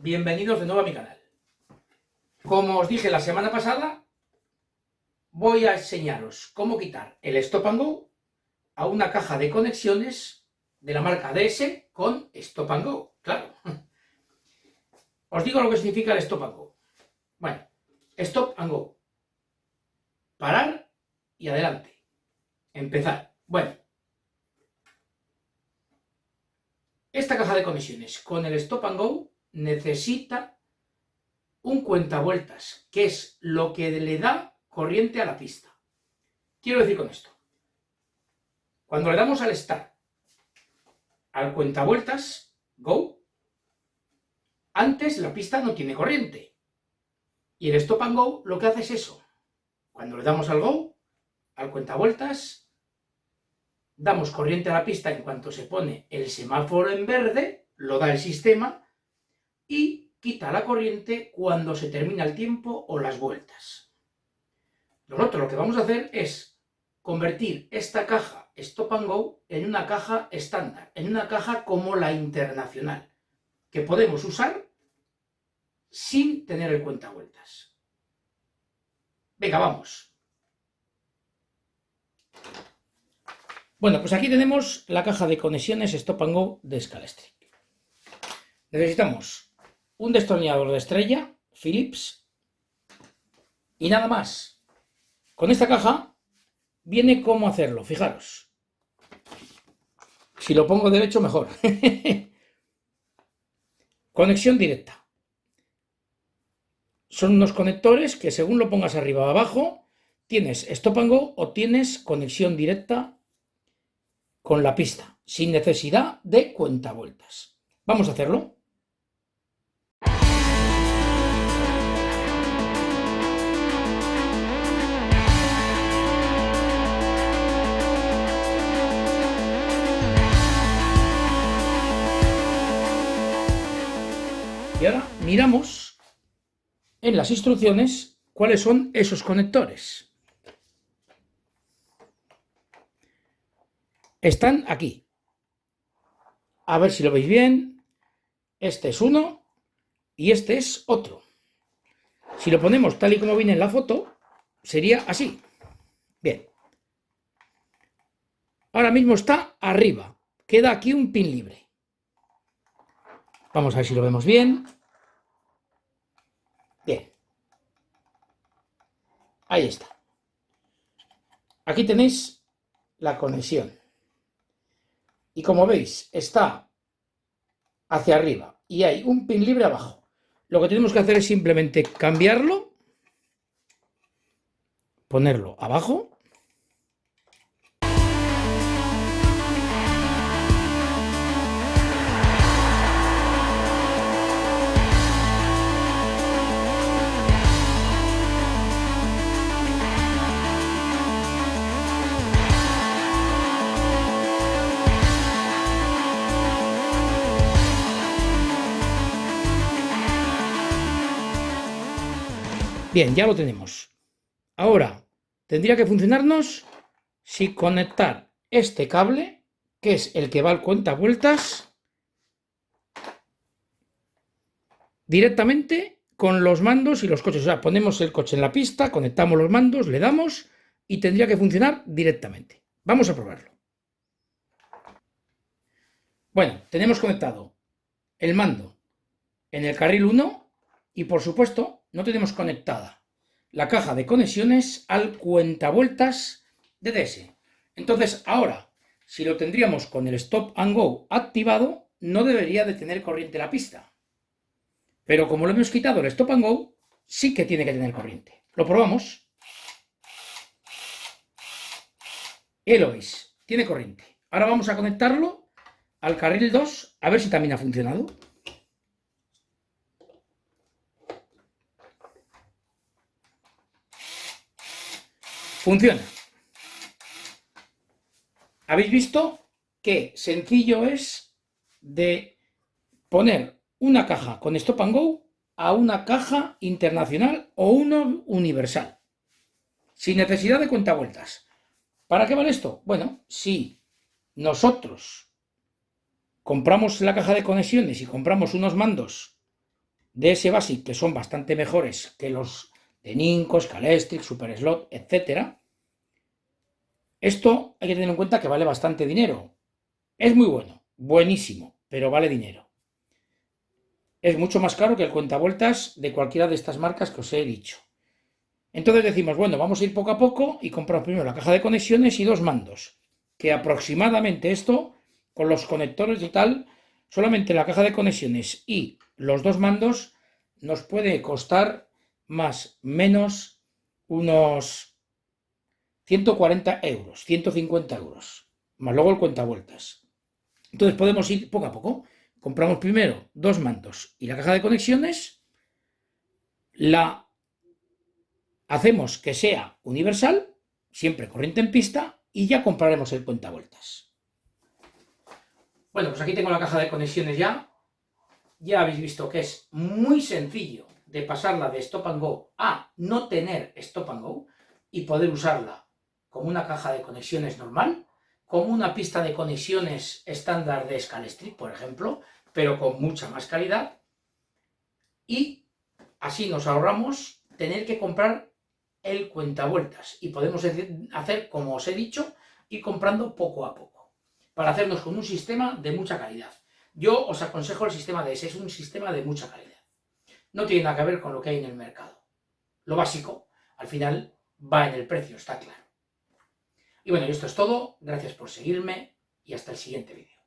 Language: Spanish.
Bienvenidos de nuevo a mi canal. Como os dije la semana pasada, voy a enseñaros cómo quitar el Stop and Go a una caja de conexiones de la marca DS con Stop and Go, claro. Os digo lo que significa el Stop and Go. Bueno, Stop and Go. Parar y adelante. Empezar. Bueno. Esta caja de conexiones con el Stop and Go necesita un cuentavueltas, que es lo que le da corriente a la pista. Quiero decir con esto, cuando le damos al Start, al cuentavueltas, Go, antes la pista no tiene corriente. Y el Stop and Go lo que hace es eso. Cuando le damos al Go, al cuentavueltas, damos corriente a la pista en cuanto se pone el semáforo en verde, lo da el sistema, y quita la corriente cuando se termina el tiempo o las vueltas. Nosotros lo que vamos a hacer es convertir esta caja Stop and Go en una caja estándar, en una caja como la internacional, que podemos usar sin tener el cuentavueltas. Venga, vamos. Bueno, pues aquí tenemos la caja de conexiones Stop and Go de Scalextric. Necesitamos un destornillador de estrella, Phillips, y nada más. Con esta caja viene cómo hacerlo, fijaros. Si lo pongo derecho, mejor. Conexión directa. Son unos conectores que según lo pongas arriba o abajo, tienes Stop and Go o tienes conexión directa con la pista, sin necesidad de cuentavueltas. Vamos a hacerlo. Y ahora miramos en las instrucciones cuáles son esos conectores. Están aquí. A ver si lo veis bien. Este es uno y este es otro. Si lo ponemos tal y como viene en la foto, sería así. Bien. Ahora mismo está arriba. Queda aquí un pin libre. Vamos a ver si lo vemos bien. Bien. Ahí está. Aquí tenéis la conexión. Y como veis, está hacia arriba y hay un pin libre abajo. Lo que tenemos que hacer es simplemente cambiarlo, ponerlo abajo. Bien, ya lo tenemos. Ahora, tendría que funcionarnos si conectar este cable, que es el que va al cuentavueltas, directamente con los mandos y los coches. O sea, ponemos el coche en la pista, conectamos los mandos, le damos y tendría que funcionar directamente. Vamos a probarlo. Bueno, tenemos conectado el mando en el carril 1 y, por supuesto, no tenemos conectada la caja de conexiones al cuentavueltas de DS. Entonces, ahora, si lo tendríamos con el Stop and Go activado, no debería de tener corriente la pista. Pero como lo hemos quitado el Stop and Go, sí que tiene que tener corriente. Lo probamos. Y lo veis, tiene corriente. Ahora vamos a conectarlo al carril 2, a ver si también ha funcionado. Funciona. ¿Habéis visto qué sencillo es de poner una caja con Stop and Go a una caja internacional o una universal? Sin necesidad de cuentavueltas. ¿Para qué vale esto? Bueno, si nosotros compramos la caja de conexiones y compramos unos mandos DS Basic, que son bastante mejores que los de Ninco, Scalextric, Super Slot, etc. Esto hay que tener en cuenta que vale bastante dinero. Es muy bueno, buenísimo, pero vale dinero. Es mucho más caro que el cuentavueltas de cualquiera de estas marcas que os he dicho. Entonces decimos, bueno, vamos a ir poco a poco y compramos primero la caja de conexiones y 2 mandos, que aproximadamente esto, con los conectores y tal, solamente la caja de conexiones y los 2 mandos nos puede costar más menos unos 140 euros, 150 euros, más luego el cuentavueltas. Entonces podemos ir poco a poco. Compramos primero 2 mandos y la caja de conexiones, la hacemos que sea universal, siempre corriente en pista, y ya compraremos el cuentavueltas. Bueno, pues aquí tengo la caja de conexiones ya. Ya habéis visto que es muy sencillo de pasarla de Stop and Go a no tener Stop and Go y poder usarla como una caja de conexiones normal, como una pista de conexiones estándar de Scalextric, por ejemplo, pero con mucha más calidad. Y así nos ahorramos tener que comprar el cuentavueltas y podemos hacer, como os he dicho, ir comprando poco a poco para hacernos con un sistema de mucha calidad. Yo os aconsejo el sistema DS, es un sistema de mucha calidad. No tiene nada que ver con lo que hay en el mercado. Lo básico, al final, va en el precio, está claro. Y bueno, esto es todo. Gracias por seguirme y hasta el siguiente vídeo.